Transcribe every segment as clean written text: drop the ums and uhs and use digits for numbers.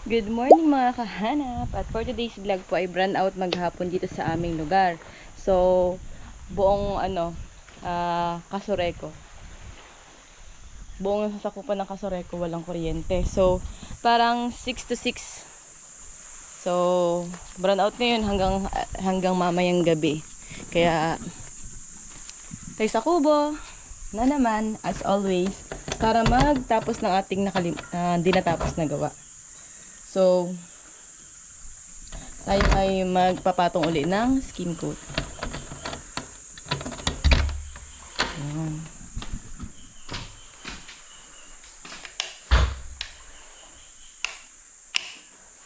Good morning mga kahanap. At for today's vlog po ay brand out maghapon dito sa aming lugar. So, buong Kasoreko. Buong sasakupan ng Kasoreko walang kuryente. So, parang 6 to 6. So, brand out ngayon hanggang mamayang gabi. Kaya tayo sa kubo na naman as always para magtapos ng ating di natapos na gawa. So, tayo ay magpapatong uli ng skin coat. Ayan.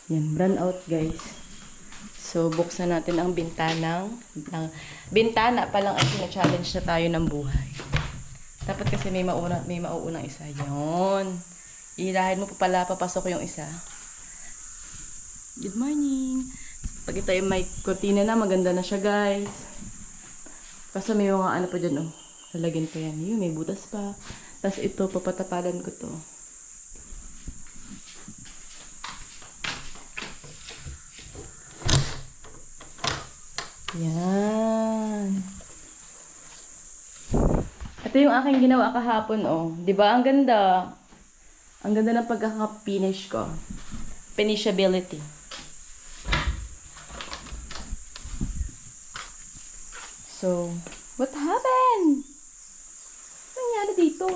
Yan, brand out guys. So, buksan natin ang bintana pa lang ay sina-challenge na tayo ng buhay. Dapat kasi may mauunang isa. Yun. Ilahin mo pa pala, papasok yung isa. Good morning. Pag ito ay may kortina na, maganda na siya guys. Kaso may mga ano pa dyan, oh. Lalagyan pa yan. Yun, may butas pa. Tapos ito, papatapalan ko to. Yan. Ito yung aking ginawa kahapon, oh. Diba? Ang ganda. Ang ganda ng pagkaka-finish ko. Finishability. So, what happened? Ano nangyari dito?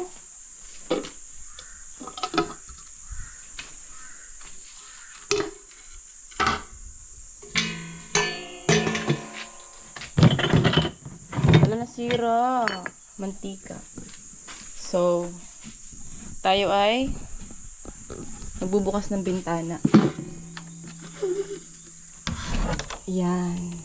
Wala nasira. Mantika. So, tayo ay nagbubukas ng bintana. Yan.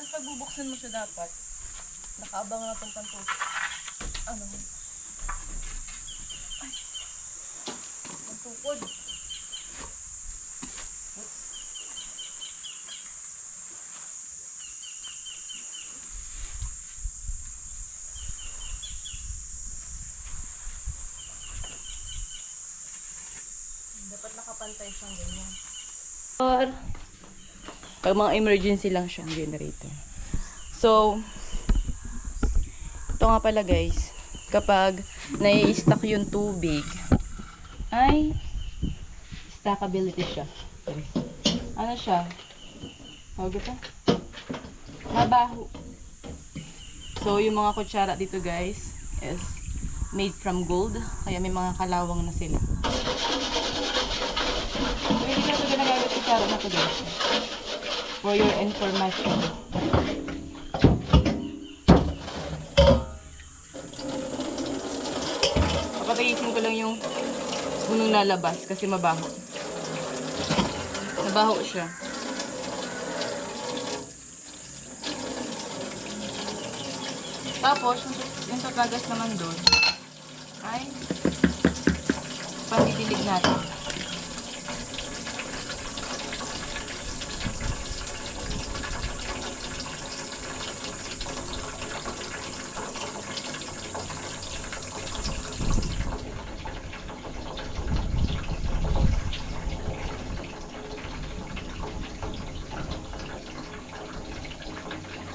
Tapos pag bubuksan mo siya dapat, nakaabang na itong pantos. Ano? Ay! Pantukod. Dapat nakapantay siyang ganyan. Or, pag mga emergency lang siyang generator. So, ito nga pala guys, kapag nai-stack yung tubig, ay stackability siya. Ano siya? Tawag ito? Mabaho. So, yung mga kutsara dito guys is made from gold. Kaya may mga kalawang na sila. So, hindi ka ito ginagamit kutsara na ito guys. For your information. Papatayisin ko lang yung punong lalabas kasi mabaho. Mabaho siya. Tapos, yung tatagas naman doon ay pandidilig natin.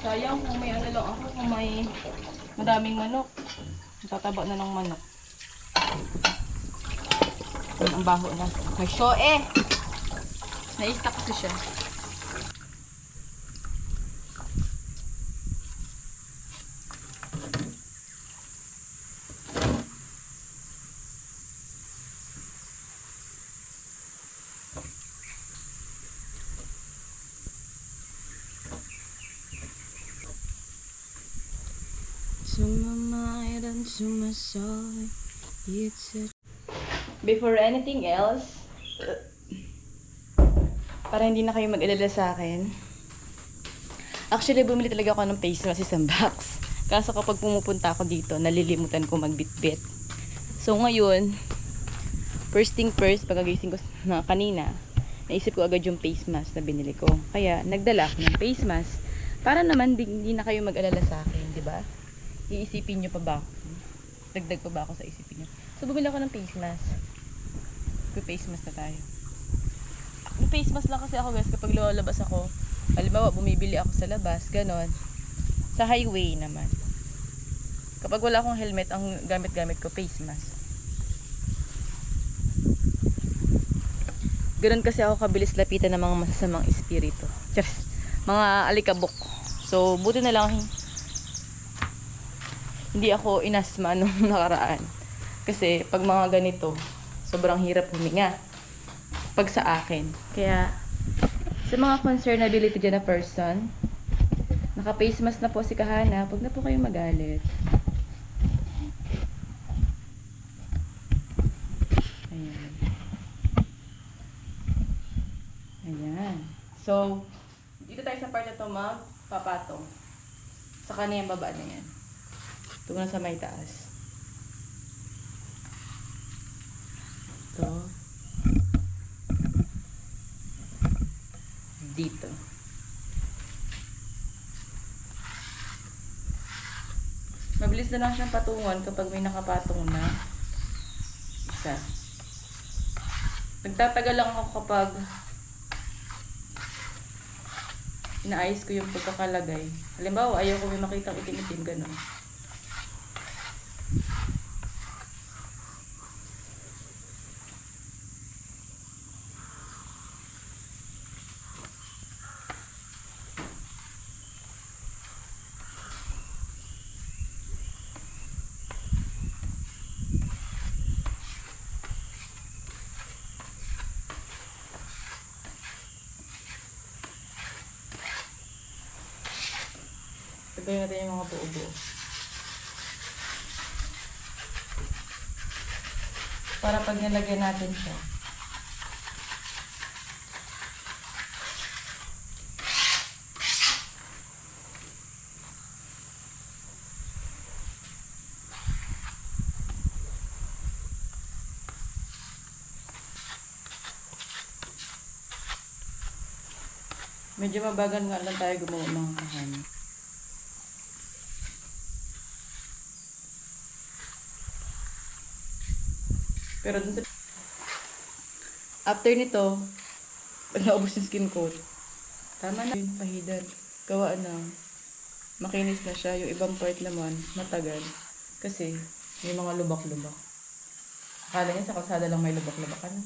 Sayang kung may ano lang ako, kung may madaming manok. Tataba na ng manok. Ang baho na. May shoe! Na-stack kasi siya. Sumamay sumasoy. Before anything else, para hindi na kayo mag-alala sa akin. Actually, bumili talaga ako ng face mask isang box. Kaso kapag pumupunta ako dito, nalilimutan ko magbitbit. So ngayon, first thing first, pagkagising ko na kanina, naisip ko agad yung face mask na binili ko. Kaya, nagdala ako ng face mask. Para naman, hindi na kayo mag-alala sa akin, di ba? Iisipin nyo pa ba ako? Dagdag pa ba ako sa isipin nyo? So, bumili ako ng face mask. Face mask na tayo. May face mask lang kasi ako guys, kapag lumalabas ako, halimbawa, bumibili ako sa labas, ganon. Sa highway naman. Kapag wala akong helmet, ang gamit-gamit ko, face mask. Ganoon kasi ako kabilis lapitan ng mga masasamang espiritu. Just, mga alikabok. So, buti na lang hindi ako inasma nung nakaraan. Kasi, pag mga ganito, sobrang hirap huminga. Pag sa akin. Kaya, sa mga concernability dyan na person, naka-face mask na po si Kahana, huwag na po kayong magalit. Ayan. Ayan. So, dito tayo sa part na ito magpapatong. Sa kanya yung baba na yan. Ito na sa may taas. Ito. Dito. Mabilis na lang siyang patungan kapag may nakapatong na isa. Nagtatagal lang ako kapag inaayos ko yung pagkakalagay. Halimbawa, ayaw ko may makitang itim-itim, gano'n. Lagay natin yung mga buo-buo. Para pag nilagyan natin siya, medyo mabagal nga lang tayo gumawa mga kahani. Pero dun sa after nito, pag naubos yung skin coat, tama na yun, pahidan. Gawa na. Makinis na siya. Yung ibang part naman, matagal. Kasi, may mga lubak-lubak. Akala niya sa kalsada lang may lubak-lubak. Ano?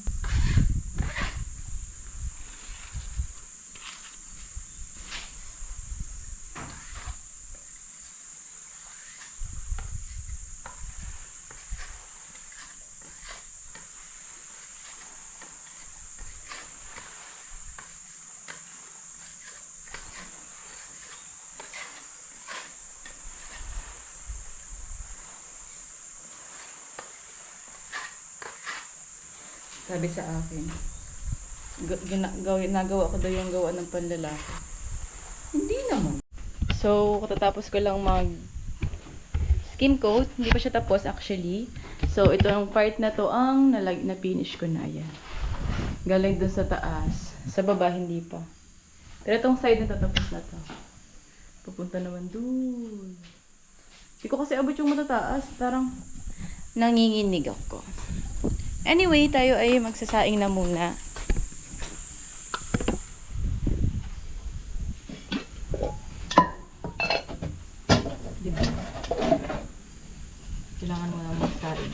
Sabi sa akin, nagawa ko daw yung gawa ng panlalaki. Hindi naman. So, katatapos ko lang mag skim coat. Hindi pa siya tapos actually. So, ito ang part na to ang na-finish ko na. Yan. Galing dun sa taas. Sa baba, hindi pa. Pero itong side na to, tapos na to. Pupunta naman dun. Hindi ko kasi abot yung matataas. Parang nanginginig ako. Anyway, tayo ay magsasaing na muna. Diba? Kailangan mo na magsaing.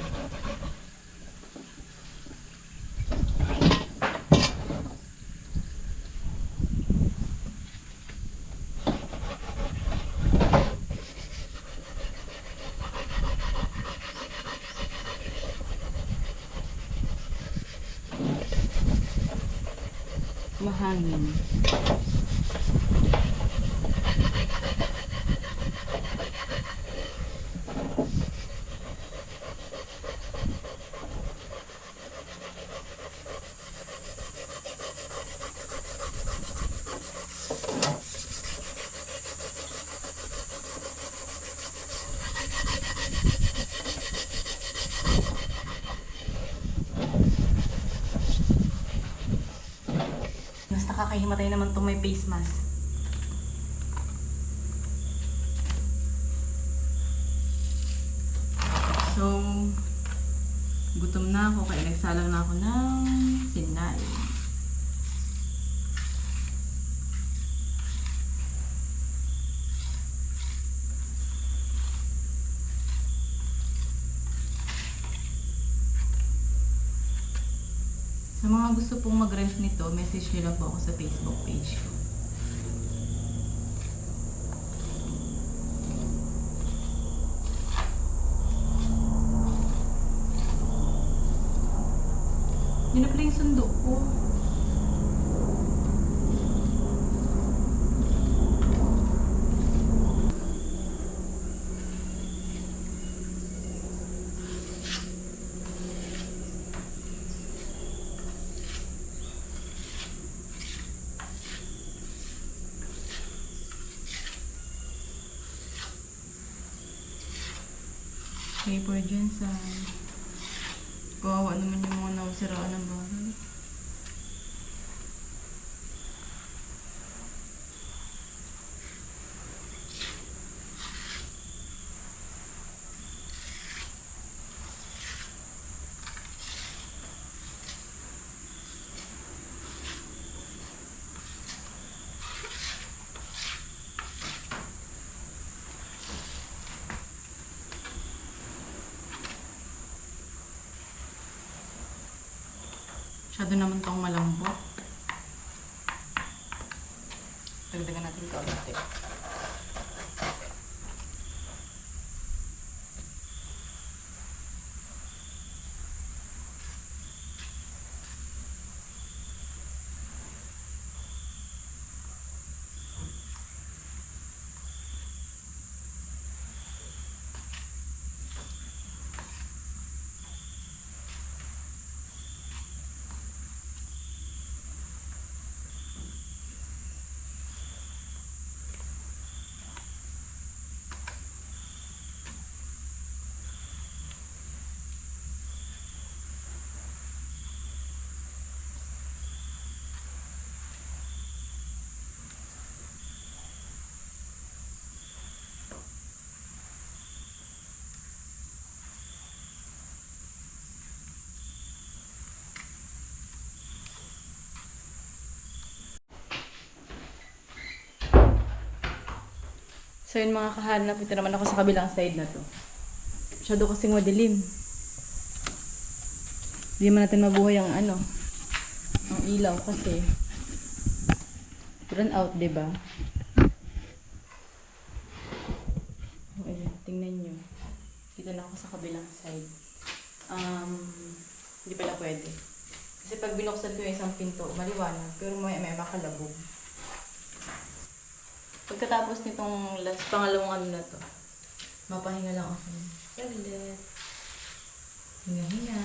Mahangin. nakahimatay naman itong may face mask. So, gutom na ako kaya nagsalang na ako ng sinain. Sa mga gusto pong mag-rent nito, message nyo lang po ako sa Facebook page ko. Yun na pala yung sundo ko. Paper dyan sa... Kawawa naman yung mga nausiraan ng bahay. Masyado naman tong malambot. Dagdagan natin kaunti. So yun mga kahanap, ito naman ako sa kabilang side na to. Masyado kasing madilim. Hindi man natin mabuhay ang ano, ang ilaw kasi run out, diba? Ayan, tingnan nyo. Dito na ako sa kabilang side. Hindi pala pwede. Kasi pag binuksan ko yung isang pinto, maliwanag. Pero may makalabog. Pagkatapos nitong pangalawang ano na to, mapahinga lang ako. Saglit. Hinga-hinga.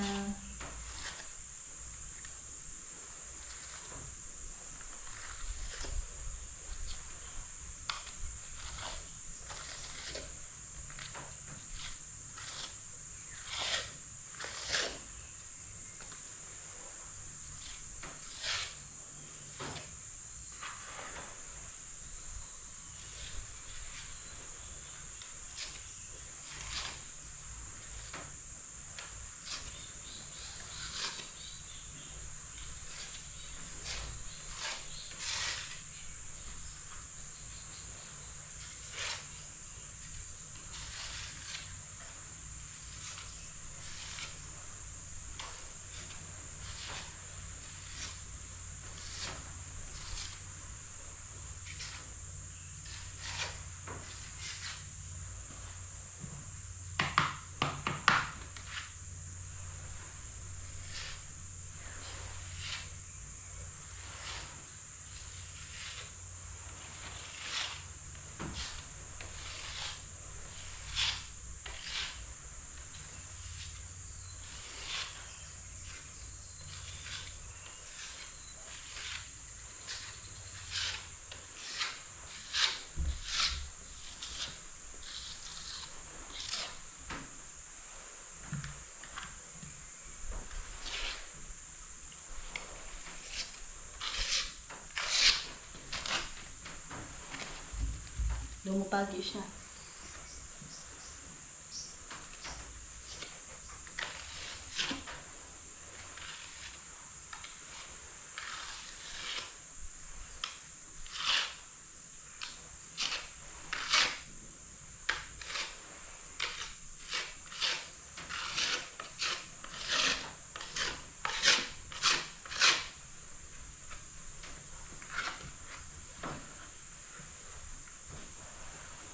Lumupagi siya.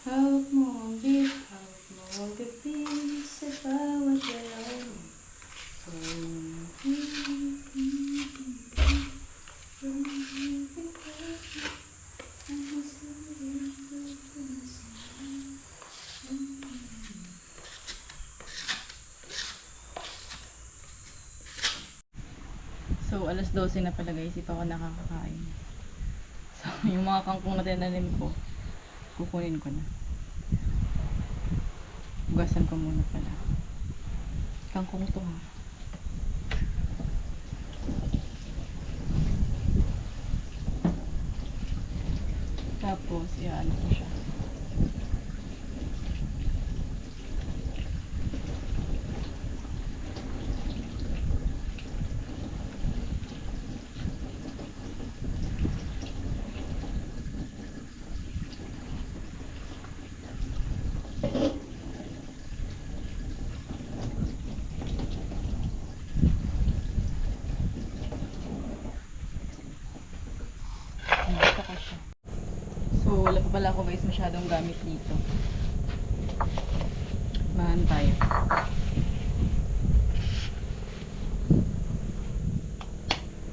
Hawak mo ang beat, hawak mo ang gabi sa bawat galaw mo. So, alas 12 na pala guys, di pa ako nakakakain. So, yung mga kangkong na tinanim ko, kukunin ko na. Hugasan ko muna pala. Kangkong to ha. Tapos, iaan ko siya. Basta ka siya. So, wala pa pala ako guys masyadong gamit dito. Mahan tayo.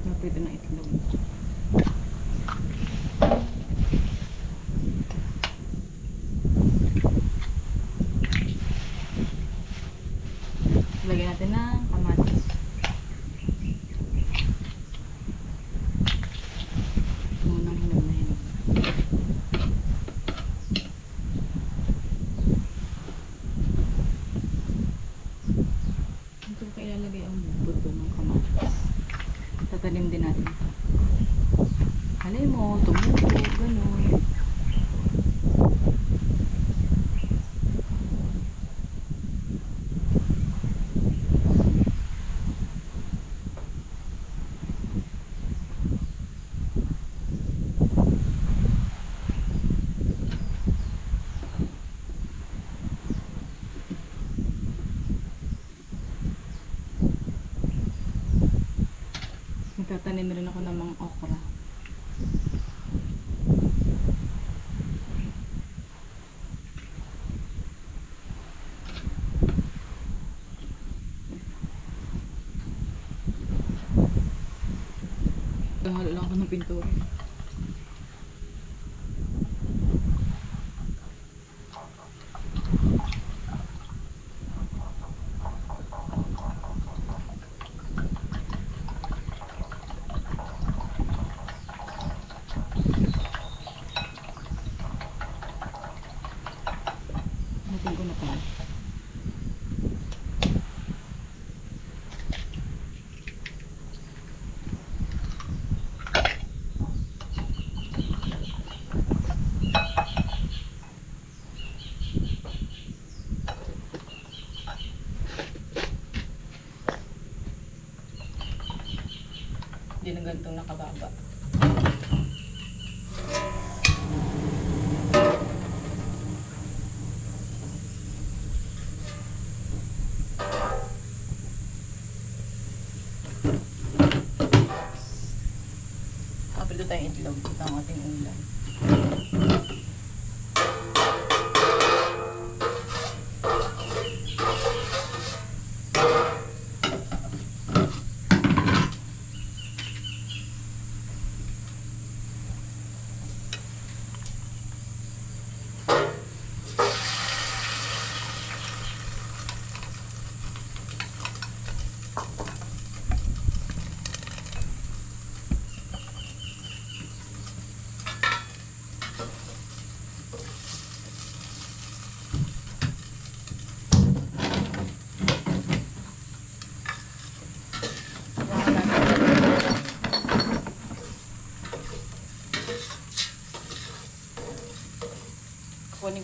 Napito ng itlog. Lagyan natin ng kamatis. Munang hinog na hinog. Ito pa ilalagay ang buto ng kamatis. Tatanim din natin ito. Halay mo, tumubo, gano'n. Magtatanim rin ako ng mga okra. Halo lang ako ng pintura. Natin ko na pala. Hindi na ganitong nakababa. Kapag ito tayong itlog, ito ang ating ulam.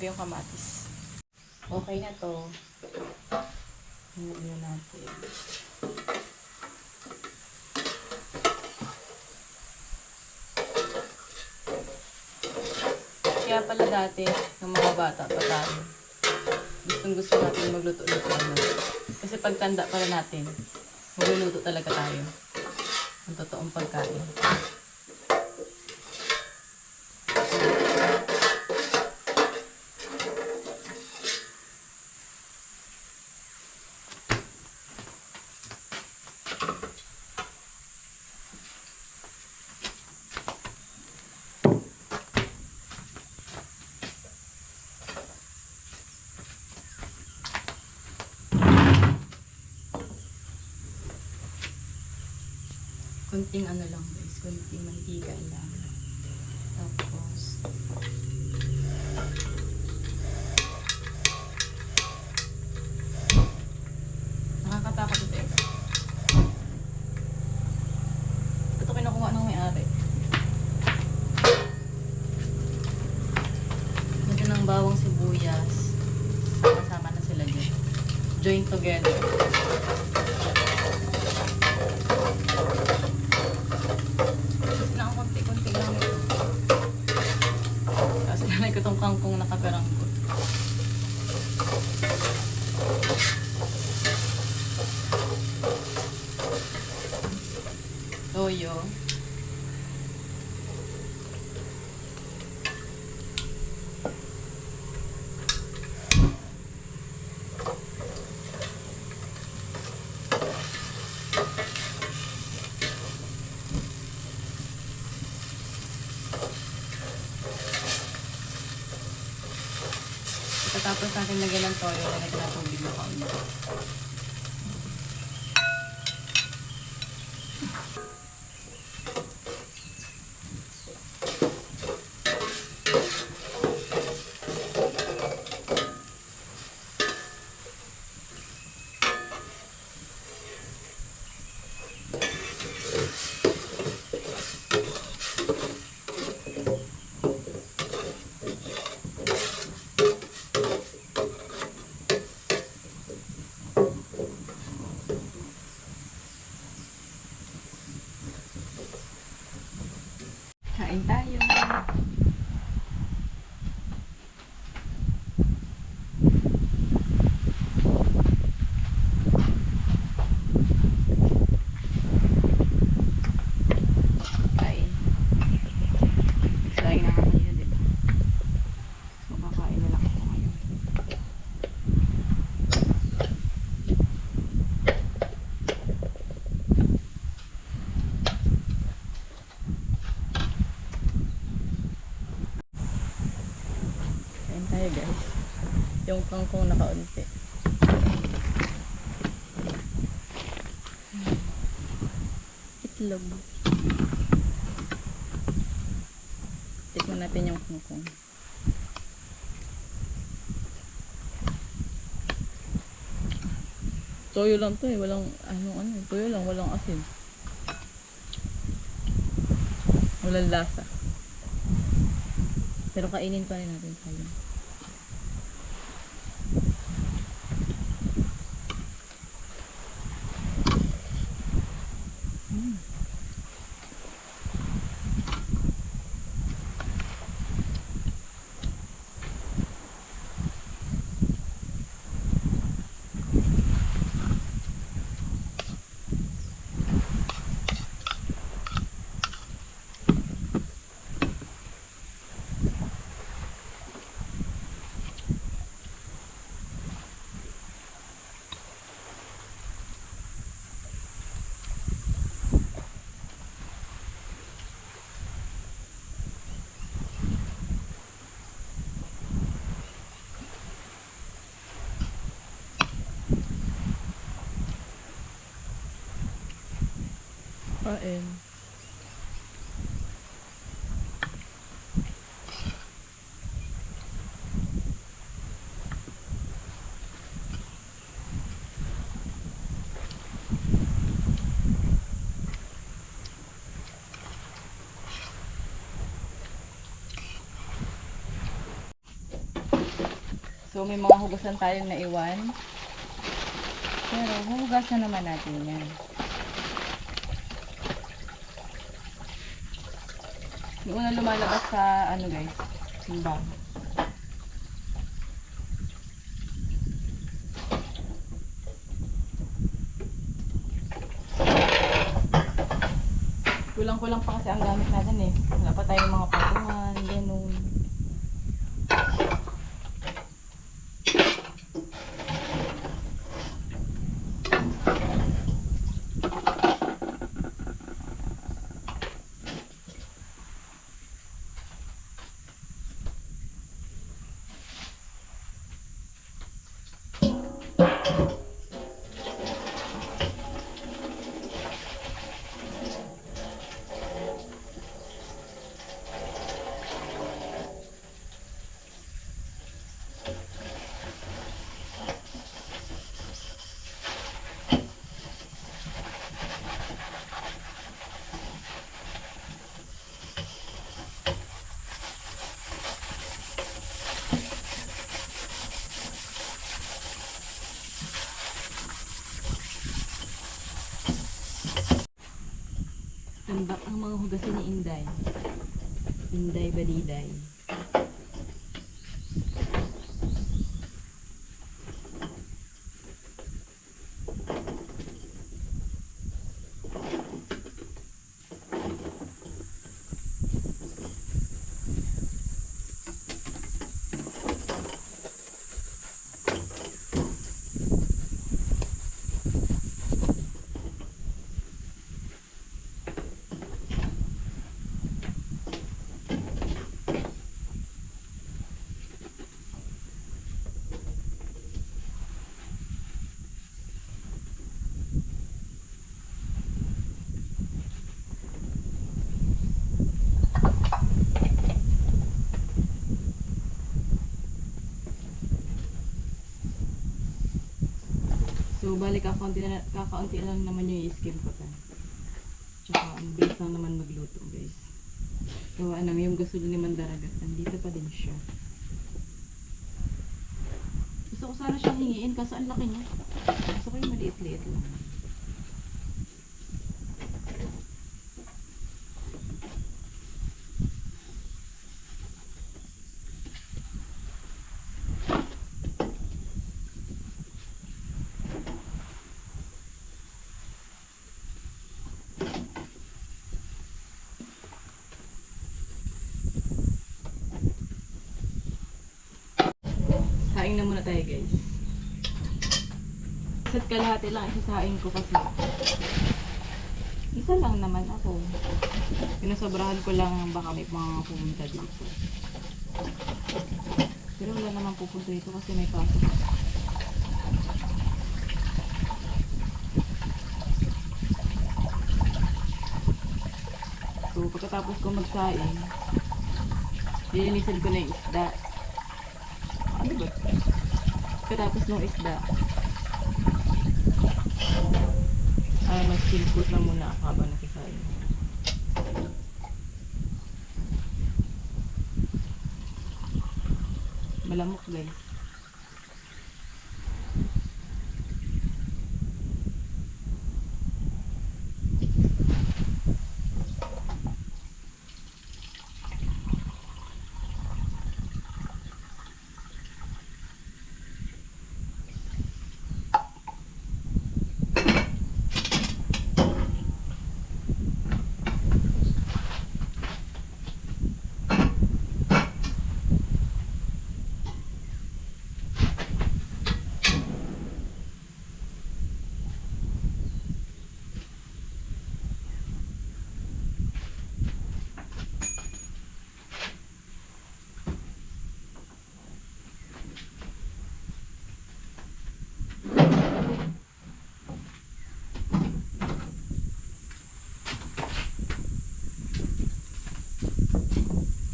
ko yung kamatis. Okay na to. Hinuli natin. Kaya pala dati, ng mga bata pa tayo, gustong gusto natin magluto-luto ano. Kasi pagtanda pala natin, magluluto talaga tayo. Ang totoong pagkain. Kunting ano lang guys, kunting mantika lang. Tapos, nakakatakot ito eh. Ito kinukuha ng may-ari. Ito ng bawang sibuyas. Sama-sama na sila dyan. Join together. Konti-konti lang ito. Kasi nanay ko itong kangkong nakagaranggot. Toyo. Tapos natin lagyan ng toyo, lagyan ng tubig na kaunti. Kain tayo. Kain. Sayang na kami yun, diba? So, kakain na lang ako ngayon. Tayo guys, yung kangkong nakaunti. Itlog. Tikman natin yung kangkong. Toyo lang to eh, walang toyo lang, walang asin. Walang lasa. Pero kainin pa rin natin tayo. Kain. So, may mga hugasan tayong naiwan. Pero, huhugasan naman natin yan. Yung una lumalabas sa, ano guys, simbang. Kulang-kulang pa kasi ang gamit natin eh. Wala pa tayong mga patungan, ganun. Tambak ang mga hugasin ni Inday. Inday Baliday. So, balik kakaunti lang naman yung i-skim ko ta. Tsaka, ang bilis lang naman magluto, guys. So, ano, yung gusto ni Mandaragat, nandito pa din siya. Gusto ko sana siyang hingiin, kaso ang laki niya. Gusto ko yung maliit-liit lang. Saing na muna tayo, guys. Isa't kalahati lang isasaing ko kasi isa lang naman ako. Pinasobrahan ko lang baka may mga pumunta dito. Pero wala naman pupunta dito kasi may pasok. So, pagkatapos ko magsaing, lilinisin ko na yung isda. Ano ba? Pagkatapos ng isda, mag-silpot na muna ako habang nakisain. Malamok, guys.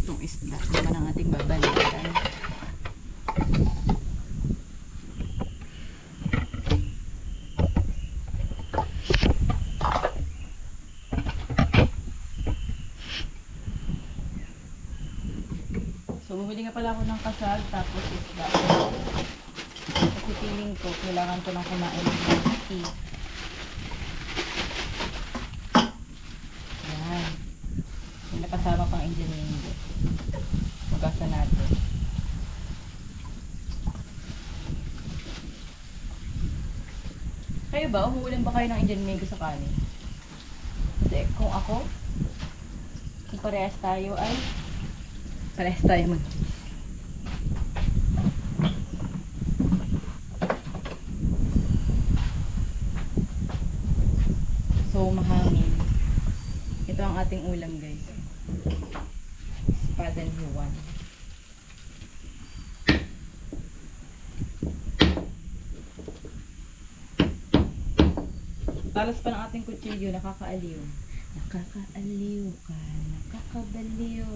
Itong isda naman ang ating babalikan. So, bumili nga pala ako ng kasal tapos isda. kasi feeling ko kailangan ko lang kumain ng tea. Yan. May nakasama pang engineering. Hugasan natin. Kayo ba? Umuulan ba kayo ng engineering sa kanin? Kasi kung ako, kung parehas tayo ay parehas tayo mag-cheese. So, mahangin. Ito ang ating ulam, guys. Espadan Juan. Talas pa ng ating kutsilyo, nakakaaliw. Nakakaaliw ka, nakakabaliw.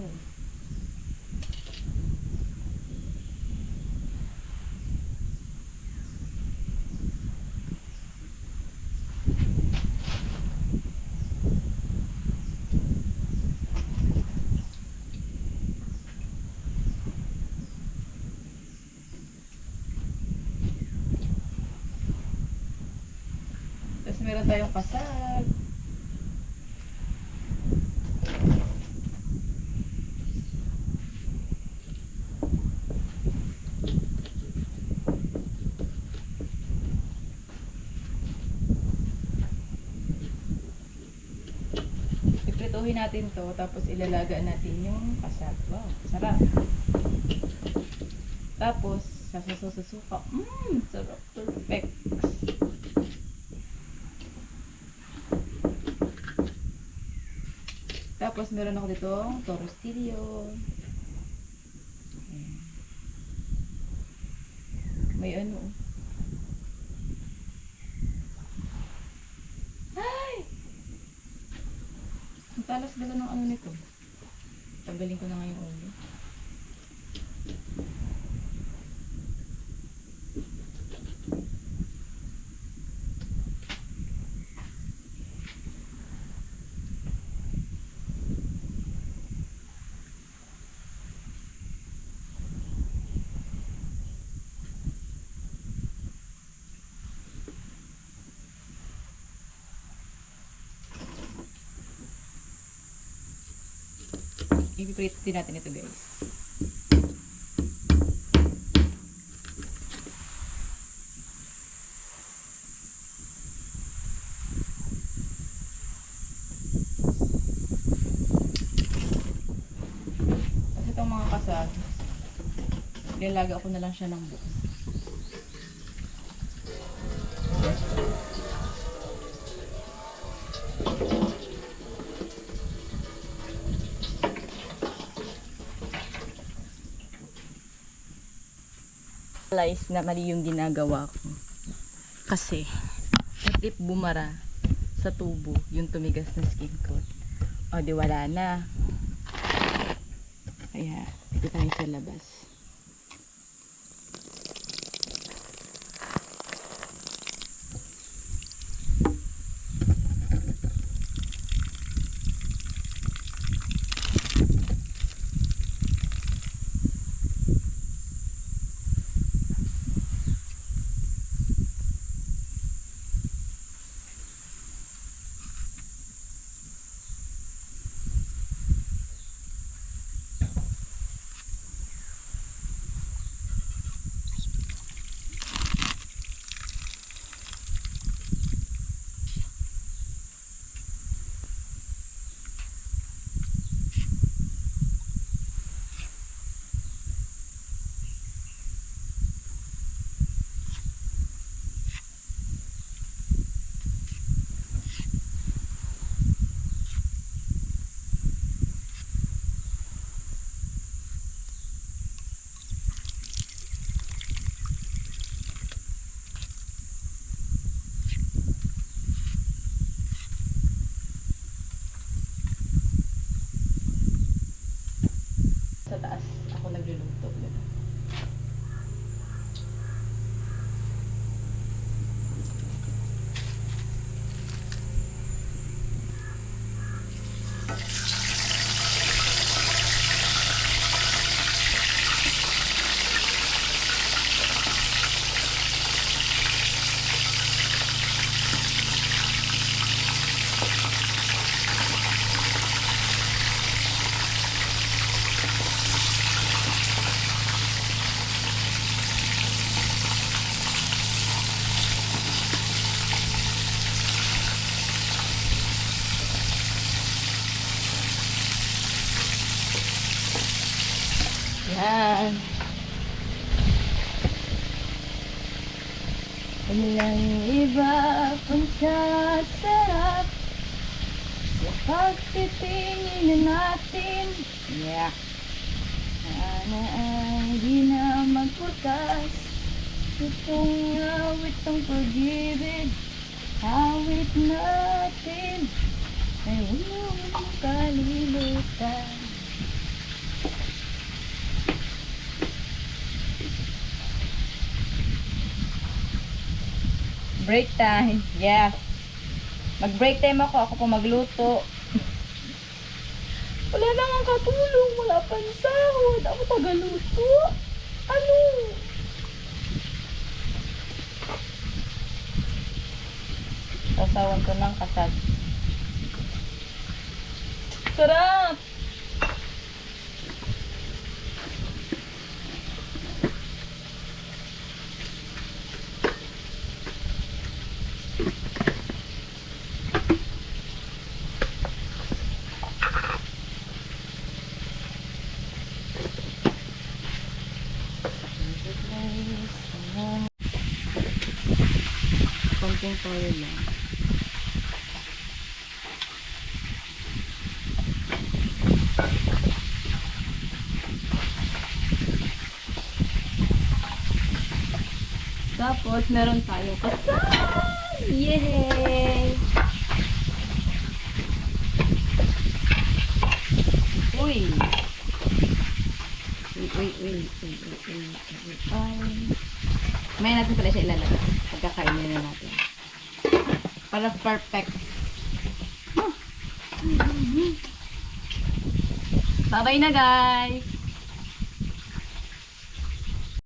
Tapos meron tayong kasal. Iprituhin natin to, tapos ilalaga natin yung kasal. Wow, sarap. Tapos, sasusuka. Sarap. Perfect. Tapos, meron ako dito torostillo. Ayan. May ano. Ay! Ang talas gala ng ano nito. Tanggalin ko na nga yung ulo. I-prito din natin ito, guys. Kasi itong mga kasag, ilalaga ko na lang siya ng buo. Realize na mali yung ginagawa ko. Kasi, if bumara sa tubo yung tumigas na skin coat, o di wala na. Kaya, dito tayo sa labas. Sa taas, ako nagluluto. Yan. Walang iba kung sasarap sa pagtitingin natin. Yeah. Sana ay di na magputas itong awit ng pag-ibig. Awit natin ay walang makalimutan. Break time. Yes. Mag-break time ako. Ako po magluto. Wala na nga katulong. Wala pang sahod. Ako tagaluto. Ano? Sasawan ko ng kasag. Sarap! Konting toyo lang. Tapos, meron tayong kasal! Yay! Uy! Uy. May natin pala siya ilalagay. Pagkakainin na natin. Para perfect. Bye-bye na guys!